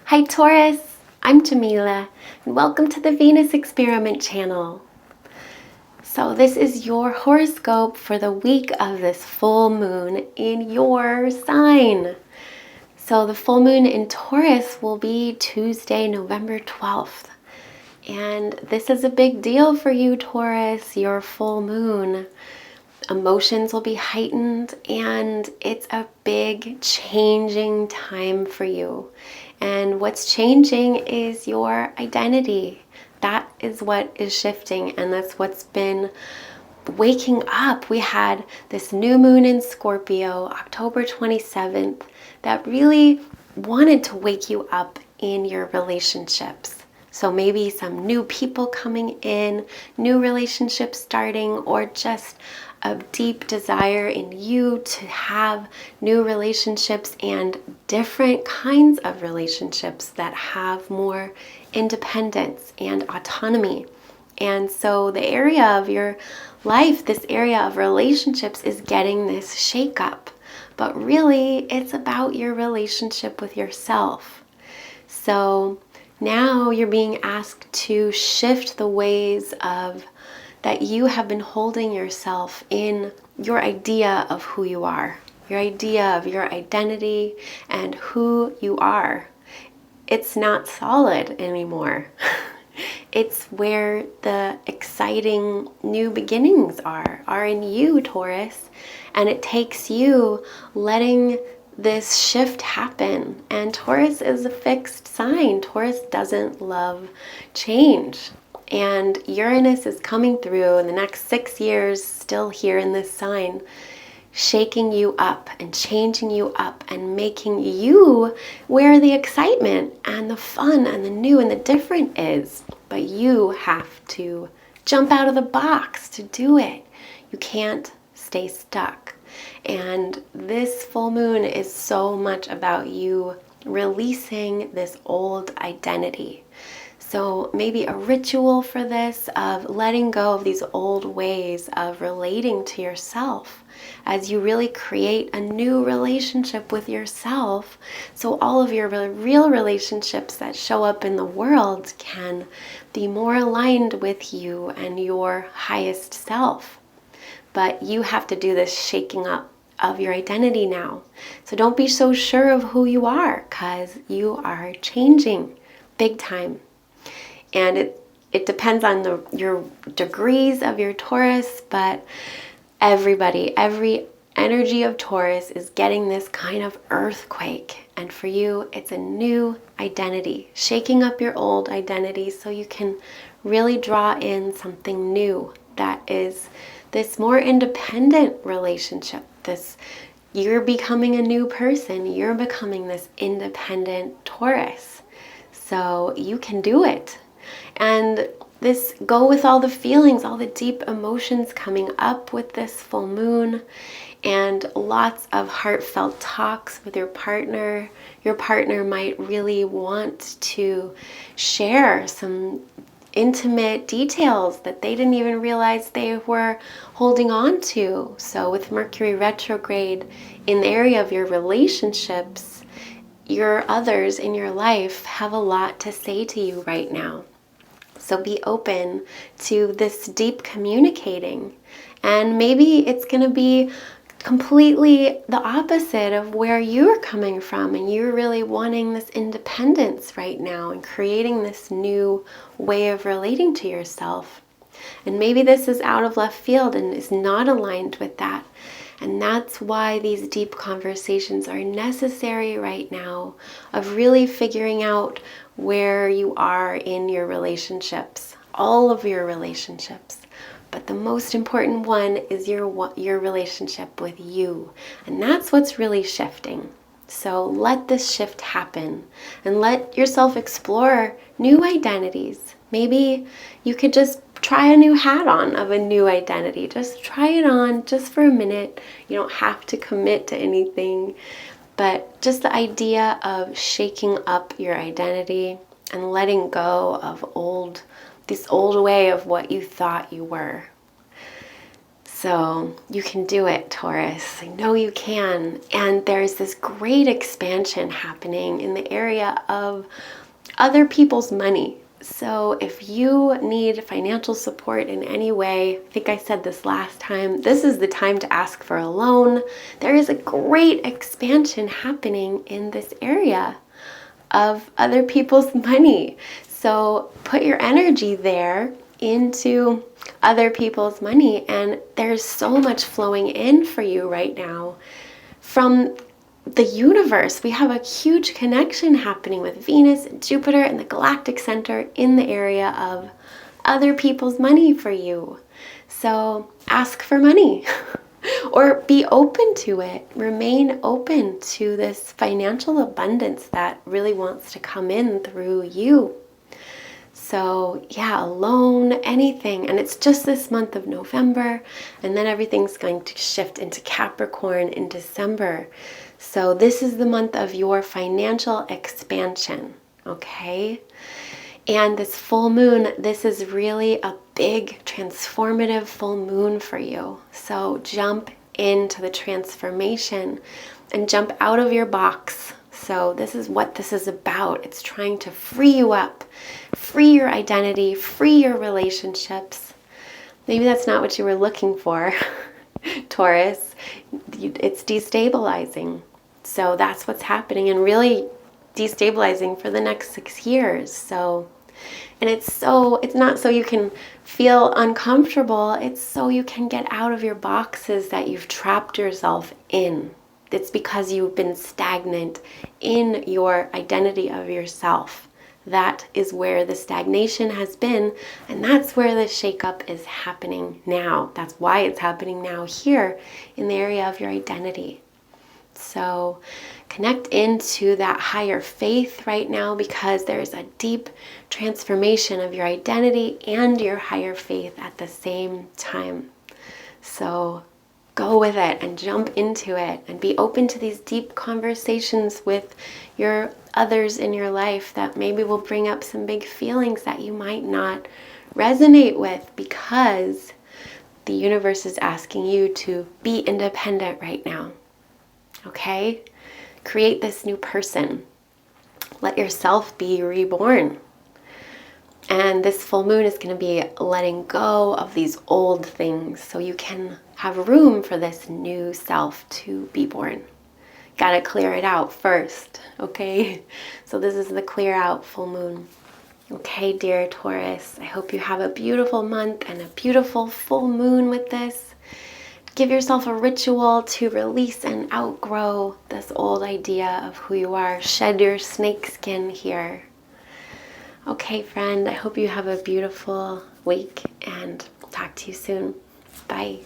Hi Taurus, I'm Jamila and welcome to the Venus Experiment channel. So this is your horoscope for the week of this full moon in your sign. So the full moon in Taurus will be Tuesday, November 12th. And this is a big deal for you, Taurus, your full moon. Emotions will be heightened and it's a big changing time for you. And what's changing is your identity. That is what is shifting, and that's what's been waking up. We had this new moon in Scorpio, October 27th, that really wanted to wake you up in your relationships. So maybe some new people coming in, new relationships starting, or just a deep desire in you to have new relationships and different kinds of relationships that have more independence and autonomy. And so the area of your life, this area of relationships, is getting this shake-up. But really, it's about your relationship with yourself. So now you're being asked to shift the ways of that you have been holding yourself in your idea of who you are, your idea of your identity and who you are. It's not solid anymore. It's where the exciting new beginnings are in you, Taurus. And it takes you letting this shift happen. And Taurus is a fixed sign. Taurus doesn't love change. And Uranus is coming through in the next 6 years, still here in this sign, shaking you up and changing you up and making you where the excitement and the fun and the new and the different is. But you have to jump out of the box to do it. You can't stay stuck. And this full moon is so much about you releasing this old identity. So maybe a ritual for this of letting go of these old ways of relating to yourself as you really create a new relationship with yourself, so all of your real relationships that show up in the world can be more aligned with you and your highest self. But you have to do this shaking up of your identity now. So don't be so sure of who you are, because you are changing big time. And it depends on your degrees of your Taurus, but every energy of Taurus is getting this kind of earthquake. And for you, it's a new identity, shaking up your old identity so you can really draw in something new that is this more independent relationship. You're becoming a new person. You're becoming this independent Taurus. So you can do it. And this go with all the feelings, all the deep emotions coming up with this full moon, and lots of heartfelt talks with your partner. Your partner might really want to share some intimate details that they didn't even realize they were holding on to. So with Mercury retrograde in the area of your relationships, your others in your life have a lot to say to you right now. So be open to this deep communicating. And maybe it's going to be completely the opposite of where you're coming from, and you're really wanting this independence right now and creating this new way of relating to yourself. And maybe this is out of left field and is not aligned with that. And that's why these deep conversations are necessary right now, of really figuring out where you are in your relationships, all of your relationships. But the most important one is your relationship with you. And that's what's really shifting. So let this shift happen and let yourself explore new identities. Maybe you could just try a new hat on of a new identity. Just try it on just for a minute. You don't have to commit to anything, but just the idea of shaking up your identity and letting go of this old way of what you thought you were. So you can do it, Taurus. I know you can. And there's this great expansion happening in the area of other people's money. So if you need financial support in any way, I think I said this last time, this is the time to ask for a loan. There is a great expansion happening in this area of other people's money. So put your energy there into other people's money, and there's so much flowing in for you right now from the universe. We have a huge connection happening with Venus and Jupiter and the galactic center in the area of other people's money for you. So ask for money or be open to it. Remain open to this financial abundance that really wants to come in through you. So yeah, a loan, anything. And it's just this month of November, and then everything's going to shift into Capricorn in December. So this is the month of your financial expansion, okay? And this full moon, this is really a big transformative full moon for you. So jump into the transformation and jump out of your box. So this is what this is about. It's trying to free you up, free your identity, free your relationships. Maybe that's not what you were looking for, Taurus. It's destabilizing. So that's what's happening, and really destabilizing for the next 6 years. So, and it's not so you can feel uncomfortable. It's so you can get out of your boxes that you've trapped yourself in. It's because you've been stagnant in your identity of yourself. That is where the stagnation has been, and that's where the shakeup is happening now. That's why it's happening now here in the area of your identity. So connect into that higher faith right now, because there's a deep transformation of your identity and your higher faith at the same time. So go with it and jump into it and be open to these deep conversations with your others in your life that maybe will bring up some big feelings that you might not resonate with, because the universe is asking you to be independent right now. Okay? Create this new person. Let yourself be reborn. And this full moon is going to be letting go of these old things so you can have room for this new self to be born. Got to clear it out first, okay? So this is the clear out full moon. Okay, dear Taurus, I hope you have a beautiful month and a beautiful full moon with this. Give yourself a ritual to release and outgrow this old idea of who you are. Shed your snake skin here. Okay, friend, I hope you have a beautiful week, and talk to you soon. Bye.